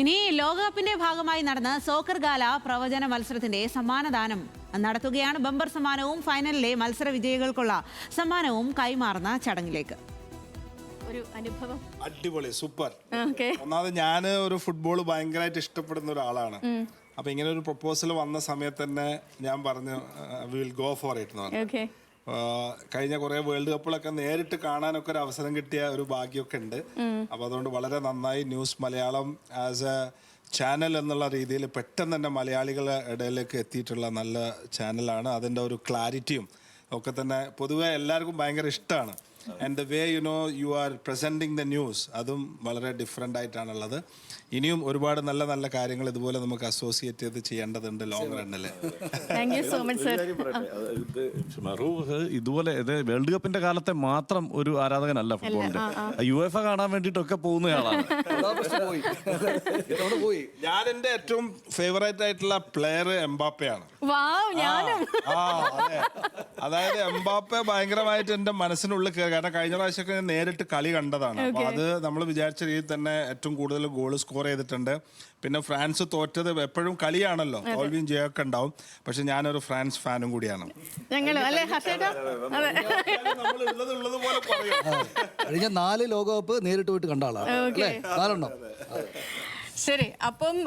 ഇനി ലോകകപ്പിന്റെ ഭാഗമായി നടന്ന സോക്കർ ഗാല പ്രവചന മത്സരത്തിന്റെ സമ്മാനദാനം നടത്തുകയാണ്. ബമ്പർ സമ്മാനവും ഫൈനലിലെ മത്സര വിജയികൾക്കുള്ള സമ്മാനവും കൈമാറുന്ന ചടങ്ങിലേക്ക്. ഒരു അനുഭവം അടിപൊളി, സൂപ്പർ. ഒന്നാമത് ഞാൻ ഒരു ഫുട്ബോൾ ഭയങ്കരമായിട്ട് ഇഷ്ടപ്പെടുന്ന ഒരാളാണ്. അപ്പൊ ഇങ്ങനെ ഒരു പ്രപ്പോസൽ വന്ന സമയത്ത് തന്നെ ഞാൻ പറഞ്ഞു വിൽ ഗോ ഫോർ ഇറ്റ് എന്ന് പറഞ്ഞു. കഴിഞ്ഞ കുറെ വേൾഡ് കപ്പുകളൊക്കെ നേരിട്ട് കാണാനൊക്കെ ഒരു അവസരം കിട്ടിയ ഒരു ഭാഗ്യമൊക്കെ ഉണ്ട്. അപ്പൊ അതുകൊണ്ട് വളരെ നന്നായി news Malayalam as A channel എന്നുള്ള രീതിയിൽ പെട്ടെന്ന് തന്നെ മലയാളികളുടെ ഇടയിലേക്ക് എത്തിയിട്ടുള്ള നല്ല ചാനലാണ്. അതിൻ്റെ ഒരു ക്ലാരിറ്റിയും ഒക്കെ തന്നെ പൊതുവെ എല്ലാവർക്കും ഭയങ്കര ഇഷ്ടമാണ്. And the way you are presenting the news അതും വളരെ ഡിഫറെൻ്റ് ആയിട്ടാണുള്ളത്. ഇനിയും ഒരുപാട് നല്ല നല്ല കാര്യങ്ങൾ ഇതുപോലെ നമുക്ക് അസോസിയേറ്റ് ചെയ്ത് ചെയ്യേണ്ടതുണ്ട് ലോങ് റണ്ണിൽ. ഇതുപോലെ വേൾഡ് കപ്പിന്റെ കാലത്തെ മാത്രം ഒരു ആരാധകനല്ല ഫുട്ബോളിന്റെ, UEFA കാണാൻ വേണ്ടിയിട്ടൊക്കെ പോകുന്നയാളാണ്. ഞാൻ എൻ്റെ ഏറ്റവും ഫേവറേറ്റ് ആയിട്ടുള്ള പ്ലെയർ എംബാപ്പയാണ്. അതായത് എംബാപ്പെ ഭയങ്കരമായിട്ട് എൻ്റെ മനസ്സിനുള്ളിൽ കയറി. കാരണം കഴിഞ്ഞ പ്രാവശ്യമൊക്കെ ഞാൻ നേരിട്ട് കളി കണ്ടതാണ്. അപ്പൊ അത് നമ്മൾ വിചാരിച്ച രീതിയിൽ തന്നെ ഏറ്റവും കൂടുതൽ ഗോൾ സ്കോർ ചെയ്തിട്ടുണ്ട്. പിന്നെ ഫ്രാൻസ് തോറ്റത് എപ്പോഴും കളിയാണല്ലോ, തോൽവിയും ജയമൊക്കെ ഉണ്ടാവും. പക്ഷെ ഞാനൊരു ഫ്രാൻസ് ഫാനും കൂടിയാണ്. കഴിഞ്ഞ 4 ലോകകപ്പ് നേരിട്ട് പോയിട്ട് കണ്ട ആളാണ്. 4 ശരി. അപ്പം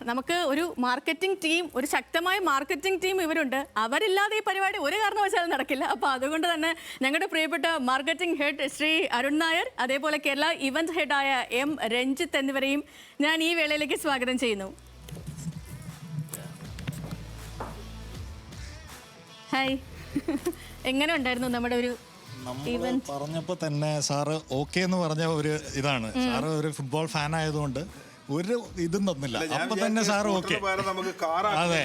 നമുക്ക് ഒരു മാർക്കറ്റിംഗ് ടീം, ഒരു ശക്തമായ മാർക്കറ്റിംഗ് ടീം ഇവരുണ്ട്. അവരില്ലാതെ ഈ പരിപാടി ഒരു കാരണവശാലും നടക്കില്ല. അപ്പോൾ അതുകൊണ്ട് തന്നെ ഞങ്ങളുടെ പ്രിയപ്പെട്ട മാർക്കറ്റിംഗ് ഹെഡ് ശ്രീ അരുൺ നായർ, അതേപോലെ കേരള ഇവന്റ് ഹെഡായ M രഞ്ജിത്ത് എന്നിവരെയും ഞാൻ ഈ വേളയിലേക്ക് സ്വാഗതം ചെയ്യുന്നു. ഹായ്, എങ്ങനെ ഉണ്ടായിരുന്നു നമ്മുടെ ഒരു ഇവന്റ്? പറഞ്ഞപ്പോൾ തന്നെ സാറ് ഓക്കെ എന്ന് പറഞ്ഞ ഒരു ഇതാണ്. സാറ് ഒരു ഫുട്ബോൾ ഫാൻ ആയതുകൊണ്ട് ഒരു ഇതും തന്നില്ല. അപ്പൊ തന്നെ സാർ ഓക്കെ. അതെ,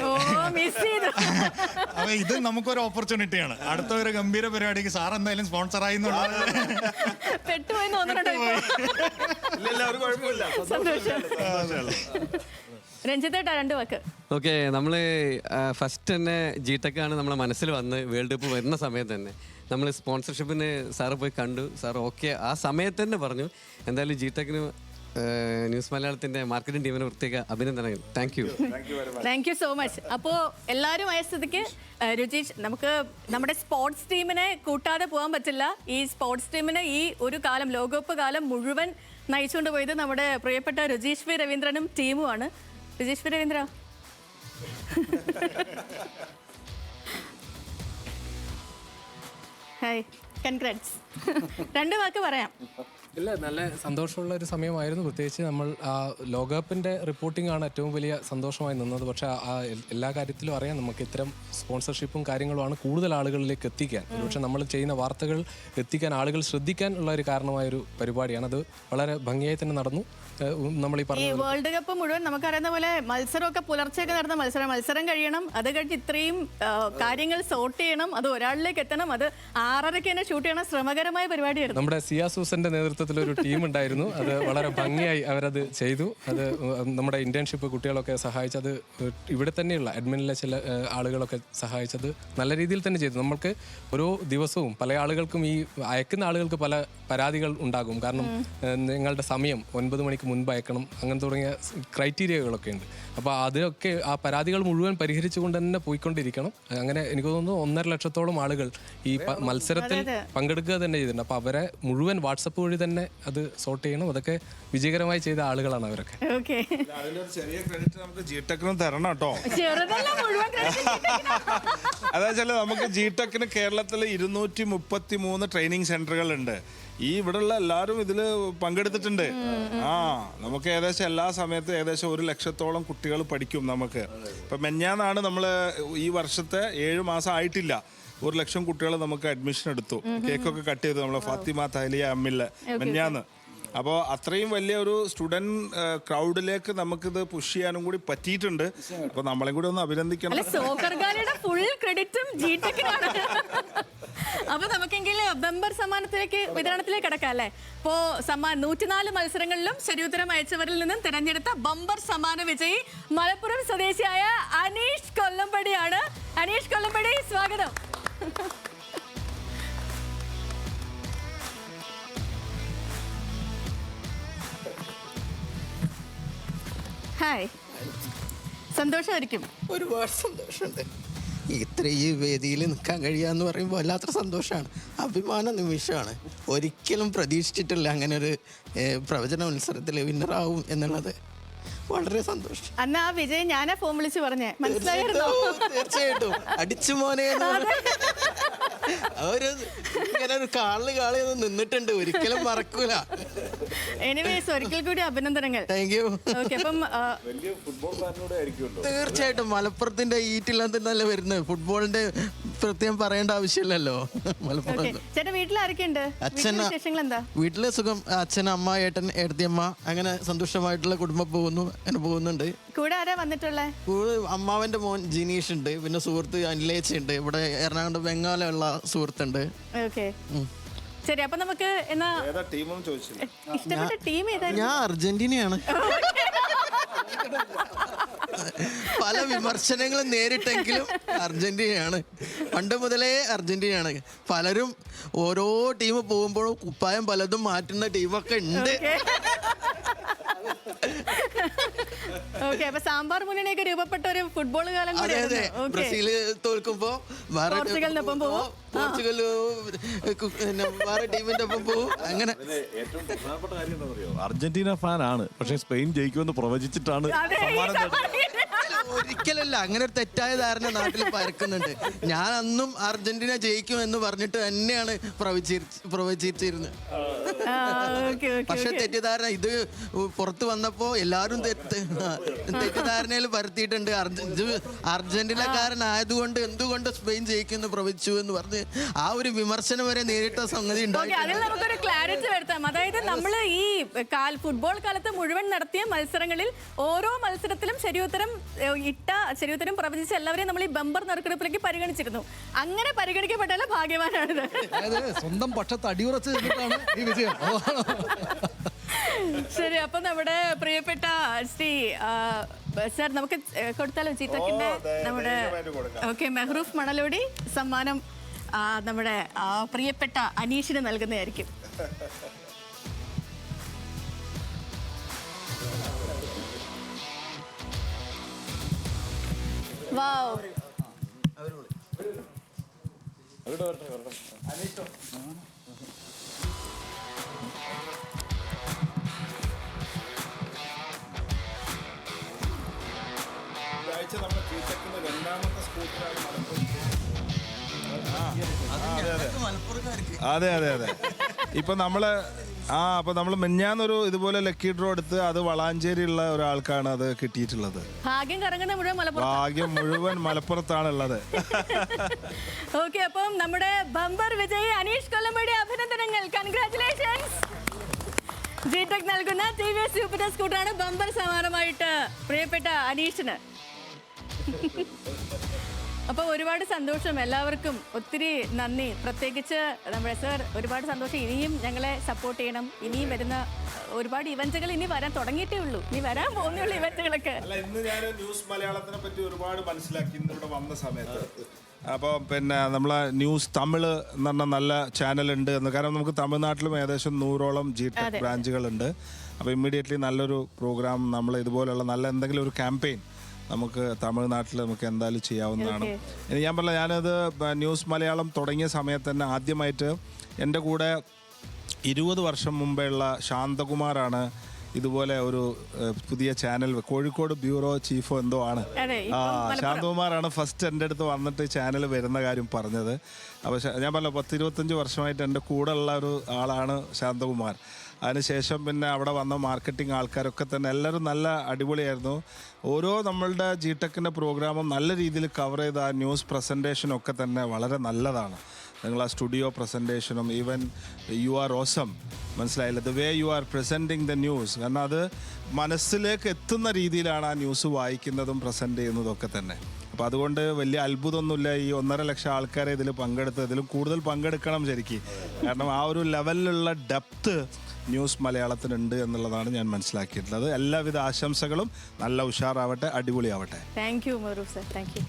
അപ്പൊ ഇത് നമുക്കൊരു ഓപ്പർച്യൂണിറ്റിയാണ്. അടുത്ത ഒരു ഗംഭീര പരിപാടിക്ക് സാർ എന്തായാലും സ്പോൺസറായി എന്നുള്ളത്. രഞ്ജിത്തേട്ടാ, 2 വാക്ക്. ഓക്കെ, നമ്മൾ ഫസ്റ്റ് തന്നെ GTech ആണ് നമ്മളെ മനസ്സിൽ വന്ന് വേൾഡ് കപ്പ് വരുന്ന സമയത്ത് തന്നെ നമ്മൾ സ്പോൺസർഷിപ്പിന് സാറ് പോയി കണ്ടു. സാർ ഓക്കെ ആ സമയത്ത് തന്നെ പറഞ്ഞു. എന്തായാലും GTechന് ന്യൂസ് മലയാളത്തിന്റെ മാർക്കറ്റിംഗ് ടീമിന് പ്രത്യേക അഭിനന്ദനങ്ങൾ. Thank you so much. അപ്പോൾ എല്ലാവരും ആയ സ്ഥിതിക്ക് രുചീഷ്, നമുക്ക് നമ്മുടെ സ്പോർട്സ് ടീമിനെ കൂട്ടാതെ പോകാൻ പറ്റില്ല. ഈ സ്പോർട്സ് ടീമിനെ ഈ ഒരു കാലം, ലോകകപ്പ് കാലം മുഴുവൻ നയിച്ചുകൊണ്ട് പോയത് നമ്മുടെ പ്രിയപ്പെട്ട രുചീഷ് വി രവീന്ദ്രനും ടീമുമാണ്. Ruchish V Ravindra, hi, congrats. 2 വാക്ക് പറയാം. ഇല്ല, നല്ല സന്തോഷമുള്ള ഒരു സമയമായിരുന്നു. പ്രത്യേകിച്ച് നമ്മൾ ആ ലോകകപ്പിൻ്റെ റിപ്പോർട്ടിംഗ് ആണ് ഏറ്റവും വലിയ സന്തോഷമായി നിന്നത്. പക്ഷേ ആ എല്ലാ കാര്യത്തിലും അറിയാം, നമുക്ക് ഇത്തരം സ്പോൺസർഷിപ്പും കാര്യങ്ങളുമാണ് കൂടുതൽ ആളുകളിലേക്ക് എത്തിക്കാൻ, പക്ഷേ നമ്മൾ ചെയ്യുന്ന വാർത്തകൾ എത്തിക്കാൻ, ആളുകൾ ശ്രദ്ധിക്കാൻ ഉള്ള ഒരു കാരണമായൊരു പരിപാടിയാണ്. അത് വളരെ ഭംഗിയായി തന്നെ നടന്നു. നമ്മൾ ഈ പറഞ്ഞ വേൾഡ് കപ്പ് മുഴുവൻ നമുക്കറിയുന്ന പോലെ മത്സരമൊക്കെ പുലർച്ചെയൊക്കെ നടന്ന മത്സരം കഴിയണം. അത് കഴിഞ്ഞ് ഇത്രയും കാര്യങ്ങൾ സോർട്ട് ചെയ്യണം, അത് ഒരാളിലേക്ക് എത്തണം, അത് 6:30 തന്നെ ഷൂട്ട് ചെയ്യണം. ശ്രമകരമായ പരിപാടിയായിരുന്നു. നമ്മുടെ സിയ സൂസന്റെ നേതൃത്വത്തിലൊരു ടീം ഉണ്ടായിരുന്നു. അത് വളരെ ഭംഗിയായി അവരത് ചെയ്തു. അത് നമ്മുടെ ഇന്റേൺഷിപ്പ് കുട്ടികളൊക്കെ സഹായിച്ചത്, ഇവിടെ തന്നെയുള്ള അഡ്മിനിലെ ചില ആളുകളൊക്കെ സഹായിച്ചത് നല്ല രീതിയിൽ തന്നെ ചെയ്തു. നമ്മൾക്ക് ഓരോ ദിവസവും പല ആളുകൾക്കും, ഈ അയക്കുന്ന ആളുകൾക്ക് പല പരാതികൾ ഉണ്ടാകും. കാരണം നിങ്ങളുടെ സമയം 9 മണിക്ക് മുൻപ് അയക്കണം, അങ്ങനെ തുടങ്ങിയ ക്രൈറ്റീരിയകളൊക്കെ ഉണ്ട്. അപ്പോൾ അതൊക്കെ ആ പരാതികൾ മുഴുവൻ പരിഹരിച്ചുകൊണ്ട് തന്നെ പോയിക്കൊണ്ടിരിക്കണം. അങ്ങനെ എനിക്ക് തോന്നുന്നു 1.5 ലക്ഷത്തോളം ആളുകൾ ഈ മത്സരത്തിൽ പങ്കെടുക്കുക തന്നെ ചെയ്തിട്ടുണ്ട്. അപ്പോൾ അവരെ മുഴുവൻ വാട്സപ്പ് വഴി തന്നെ അത് സോർട്ട് ചെയ്യണം. അതൊക്കെ വിജയകരമായി ചെയ്ത ആളുകളാണ് അവരൊക്കെ. ചെറിയ ക്രെഡിറ്റ് നമുക്ക് GTechനും തരണം കേട്ടോ. അതായത് നമുക്ക് GTechന് കേരളത്തിൽ 233 ട്രെയിനിങ് സെന്ററുകൾ ഉണ്ട്. ഈ ഇവിടെയുള്ള എല്ലാവരും ഇതിൽ പങ്കെടുത്തിട്ടുണ്ട്. നമുക്ക് ഏകദേശം എല്ലാ സമയത്തും ഏകദേശം 1 ലക്ഷത്തോളം കുട്ടികൾ പഠിക്കും. നമുക്ക് ഇപ്പം മെഞ്ഞാന്നാണ് നമ്മൾ ഈ വർഷത്തെ 7 മാസം ആയിട്ടില്ല, 1 ലക്ഷം കുട്ടികൾ നമുക്ക് അഡ്മിഷൻ എടുത്തു. കേക്കൊക്കെ കട്ട് ചെയ്തു നമ്മൾ ഫാത്തിമ തഹലിയ അമ്മില്ല മെഞ്ഞാന്ന്. അപ്പോൾ അത്രയും വലിയ ഒരു സ്റ്റുഡൻറ് ക്രൗഡിലേക്ക് നമുക്കിത് പുഷ് ചെയ്യാനും കൂടി പറ്റിയിട്ടുണ്ട്. അപ്പോൾ നമ്മളെ കൂടി ഒന്ന് അഭിനന്ദിക്കണം. ഫുൾ ക്രെഡിറ്റും GTechനാണ്. അപ്പൊ നമുക്കെങ്കിൽ ബമ്പർ സമ്മാനത്തിലേക്ക് വിതരണത്തിലേക്ക് കിടക്കാം അല്ലേ? ഇപ്പോ 104 മത്സരങ്ങളിലും ശരിയുത്തരം അയച്ചവരിൽ നിന്നും തിരഞ്ഞെടുത്ത ബമ്പർ സമ്മാന വിജയി മലപ്പുറം സ്വദേശിയായ അനീഷ് കൊല്ലമ്പടിയാണ്. അനീഷ് കൊല്ലമ്പടി, സ്വാഗതം. ഹായ്, സന്തോഷമായിരിക്കും. ഒരുപാട് സന്തോഷമുണ്ട്. ഇത്ര ഈ വേദിയിൽ നിൽക്കാൻ കഴിയാന്ന് പറയുമ്പോൾ വല്ലാത്ത സന്തോഷമാണ്, അഭിമാന നിമിഷമാണ്. ഒരിക്കലും പ്രതീക്ഷിച്ചിട്ടില്ല അങ്ങനെ ഒരു പ്രവചന മത്സരത്തിൽ വിന്നറാവും എന്നുള്ളത്. വളരെ സന്തോഷം. അന്ന് ആ വിജയ് ഞാനാ ഫോൺ വിളിച്ച് പറഞ്ഞേ, മനസ്സിലായിരുന്നോ? തീർച്ചയായിട്ടും അടിച്ചു മോനെ അവര് ഇങ്ങനെ ഒരു കാളിയൊന്നും നിന്നിട്ടുണ്ട്, ഒരിക്കലും മറക്കൂല. എനിവേസ് ഒരിക്കൽ കൂടി അഭിനന്ദനങ്ങൾ. Thank you. ഓക്കെ, അപ്പം തീർച്ചയായിട്ടും മലപ്പുറത്തിന്റെ ഈറ്റില്ലാത്തല്ല വരുന്നത്. ഫുട്ബോളിന്റെ പ്രത്യേകം പറയേണ്ട ആവശ്യമില്ലല്ലോ. മലപ്പുറം ചേട്ടാ വീട്ടിലാരൊക്കെ ഉണ്ട്? വിശേഷങ്ങൾ എന്താ? വീട്ടിലെ സുഖം. അച്ഛൻ, അമ്മ, ഏട്ടൻ, ഏടത്തിയമ്മ, അങ്ങനെ സന്തുഷ്ടമായിട്ടുള്ള കുടുംബം അങ്ങനെ പോകുന്നുണ്ട്. കൂടെ ആരാ വന്നിട്ടുള്ളേ? കൂടെ അമ്മാവന്റെ മോൻ ജിനീഷ് ഉണ്ട്, പിന്നെ സുഹൃത്ത് അനിലേച്ച ഉണ്ട്, ഇവിടെ എറണാകുളം ബംഗാളിലുള്ള സുഹൃത്തുണ്ട്. ഓക്കെ, ശരി. അപ്പൊ നമുക്ക് എന്നാ ഇഷ്ടപ്പെട്ട ടീം ഏതാ? ഞാൻ അർജന്റീനയാണ്. പല വിമർശനങ്ങളും നേരിട്ടെങ്കിലും അർജന്റീനയാണ്. പണ്ട് മുതലേ അർജന്റീനയാണ്. പലരും ഓരോ ടീം പോകുമ്പോഴും കുപ്പായം പലതും മാറ്റുന്ന ടീമൊക്കെ ഉണ്ട്. ഓക്കെ, അപ്പൊ സാമ്പാർ മുന്നണിയൊക്കെ രൂപപ്പെട്ട ഒരു ഫുട്ബോൾ കാലം കൂടി. ബ്രസീല് തോൽക്കുമ്പോ പോർച്ചുഗലിനൊപ്പം പോവും, പോർച്ചുഗൽ വേറെ ടീമിന്റെ ഒപ്പം പോവും. അങ്ങനെ ഏറ്റവും പ്രധാനപ്പെട്ട കാര്യം എന്താ പറയുക, അർജന്റീന ഫാൻ ആണ്, പക്ഷെ സ്പെയിൻ ജയിക്കുമെന്ന് പ്രവചിച്ചിട്ടാണ് സമ്മാനം നേടുന്നത്. ഒരിക്കലല്ല, അങ്ങനെ ഒരു തെറ്റായ ധാരണ നാട്ടിൽ പരക്കുന്നുണ്ട്. ഞാൻ അന്നും അർജന്റീന ജയിക്കും എന്ന് പറഞ്ഞിട്ട് തന്നെയാണ് പ്രവചിച്ചിരുന്നത്. പക്ഷെ തെറ്റിദ്ധാരണ ഇത് പുറത്തു വന്നപ്പോ എല്ലാരും തെറ്റിദ്ധാരണയിൽ പരത്തിയിട്ടുണ്ട്. അർജന്റീനക്കാരനായതുകൊണ്ട് എന്തുകൊണ്ട് സ്പെയിൻ ജയിക്കുമെന്ന് പ്രവചിച്ചു എന്ന് പറഞ്ഞ് ആ ഒരു വിമർശനം വരെ നേരിട്ട സംഗതി ഉണ്ടായി. അതിൽ നമുക്കൊരു ക്ലാരിറ്റി വരുത്താം. അതായത് നമ്മൾ ഈ ഫുട്ബോൾ കാലത്ത് മുഴുവൻ നടത്തിയ മത്സരങ്ങളിൽ ഓരോ മത്സരത്തിലും ശരിയുത്തരം പ്രവചിച്ച എല്ലാവരെയും നമ്മൾ ഈ ബമ്പർ നറുക്കെടുപ്പിലേക്ക് പരിഗണിച്ചിരുന്നു. അങ്ങനെ പരിഗണിക്കപ്പെട്ടാൽ ഭാഗ്യവാനാണിത്. സ്വന്തം പക്ഷത്ത് അടിയുറച്ച് നിന്നിട്ടാണ് ഈ വിജയം. ശരി, അപ്പൊ നമ്മുടെ പ്രിയപ്പെട്ട ശ്രീ സർ നമുക്ക് കൊടുത്താലോ ചീറ്റക്കിന്റെ നമ്മുടെ ഓക്കെ മെഹ്റൂഫ് മണലോടി സമ്മാനം നമ്മുടെ പ്രിയപ്പെട്ട അനീഷിന് നൽകുന്നതായിരിക്കും. വാവ്, അതെ അതെ അതെ. ഇപ്പൊ നമ്മള് മിഞ്ഞാന്നൊരു ഇതുപോലെ ലക്കി ഡ്രോ എടുത്ത് അത് വളാഞ്ചേരിയുള്ള ഒരാൾക്കാണ് അത് കിട്ടിയിട്ടുള്ളത്. ഭാഗ്യം മുഴുവൻ മലപ്പുറത്താണുള്ളത്. ഓക്കെ, അപ്പം നമ്മുടെ ബമ്പർ വിജയി അനീഷ് കൊല്ലമ്പടി അഭിനന്ദനങ്ങൾ, കൺഗ്രാറ്റുലേഷൻസ്. ജിടെക് നൽകുന്ന TVS ജൂപ്പിറ്റർ സ്കൂട്ടറാണ് ബമ്പർ സമ്മാനമായിട്ട് പ്രിയപ്പെട്ട അനീഷിന്. അപ്പോൾ ഒരുപാട് സന്തോഷം, എല്ലാവർക്കും ഒത്തിരി നന്ദി. പ്രത്യേകിച്ച് നമ്മുടെ സർ ഒരുപാട് സന്തോഷം. ഇനിയും ഞങ്ങളെ സപ്പോർട്ട് ചെയ്യണം. ഇനിയും വരുന്ന ഒരുപാട് ഇവന്റുകൾ ഇനി വരാൻ തുടങ്ങിയിട്ടേ ഉള്ളൂ, ഇനി വരാൻ പോകുന്നുള്ള ഇവന്റുകളൊക്കെ. ഇന്ന് ഞാൻ ന്യൂസ് മലയാളത്തിനെ പറ്റി ഒരുപാട് മനസ്സിലാക്കി ഇവിടെ വന്ന സമയത്ത്. അപ്പോൾ പിന്നെ നമ്മളെ ന്യൂസ് തമിഴ് എന്ന് പറഞ്ഞ നല്ല ചാനലുണ്ട് എന്ന്. കാരണം നമുക്ക് തമിഴ്നാട്ടിലും ഏകദേശം 100ഓളം ജിടെക് ബ്രാഞ്ചുകളുണ്ട്. അപ്പോൾ ഇമ്മീഡിയറ്റ്ലി നല്ലൊരു പ്രോഗ്രാം, നമ്മൾ ഇതുപോലെയുള്ള നല്ല എന്തെങ്കിലും ഒരു ക്യാമ്പയിൻ നമുക്ക് തമിഴ്നാട്ടിൽ നമുക്ക് എന്തായാലും ചെയ്യാവുന്നതാണ്. ഇനി ഞാൻ പറഞ്ഞ ഞാനത് ന്യൂസ് മലയാളം തുടങ്ങിയ സമയത്ത് തന്നെ ആദ്യമായിട്ട് എൻ്റെ കൂടെ 20 വർഷം മുമ്പേയുള്ള ശാന്തകുമാറാണ് ഇതുപോലെ ഒരു പുതിയ ചാനൽ, കോഴിക്കോട് ബ്യൂറോ ചീഫോ എന്തോ ആണ്. ശാന്തകുമാറാണ് ഫസ്റ്റ് എൻ്റെ അടുത്ത് വന്നിട്ട് ചാനൽ വരുന്ന കാര്യം പറഞ്ഞത്. അപ്പോൾ ഞാൻ പറഞ്ഞ 10-25 വർഷമായിട്ട് എൻ്റെ കൂടെ ഉള്ള ഒരു ആളാണ് ശാന്തകുമാർ. അതിനുശേഷം പിന്നെ അവിടെ വന്ന മാർക്കറ്റിംഗ് ആൾക്കാരൊക്കെ തന്നെ എല്ലാവരും നല്ല അടിപൊളിയായിരുന്നു. ഓരോ നമ്മളുടെ ജിടെക്കിൻ്റെ പ്രോഗ്രാമും നല്ല രീതിയിൽ കവർ ചെയ്ത ആ ന്യൂസ് പ്രസൻറ്റേഷനും ഒക്കെ തന്നെ വളരെ നല്ലതാണ്. നിങ്ങൾ ആ സ്റ്റുഡിയോ പ്രസൻറ്റേഷനും ഈവൻ യു ആർ ഓസം, മനസ്സിലായില്ല, the way you are presenting the news. കാരണം അത് മനസ്സിലേക്ക് എത്തുന്ന രീതിയിലാണ് ആ ന്യൂസ് വായിക്കുന്നതും പ്രസൻറ്റ് ചെയ്യുന്നതും ഒക്കെ തന്നെ. അപ്പോൾ അതുകൊണ്ട് വലിയ അത്ഭുതമൊന്നുമില്ല ഈ 1.5 ലക്ഷം ആൾക്കാരെ ഇതിൽ പങ്കെടുത്ത്. ഇതിലും കൂടുതൽ പങ്കെടുക്കണം ശരിക്കും. കാരണം ആ ഒരു ലെവലിലുള്ള ഡെപ്ത് ന്യൂസ് മലയാളത്തിനുണ്ട് എന്നുള്ളതാണ് ഞാൻ മനസ്സിലാക്കിയിട്ടുള്ളത്. എല്ലാവിധ ആശംസകളും. നല്ല ഉഷാറാവട്ടെ, അടിപൊളിയാവട്ടെ. Thank you Maroof sir, thank U.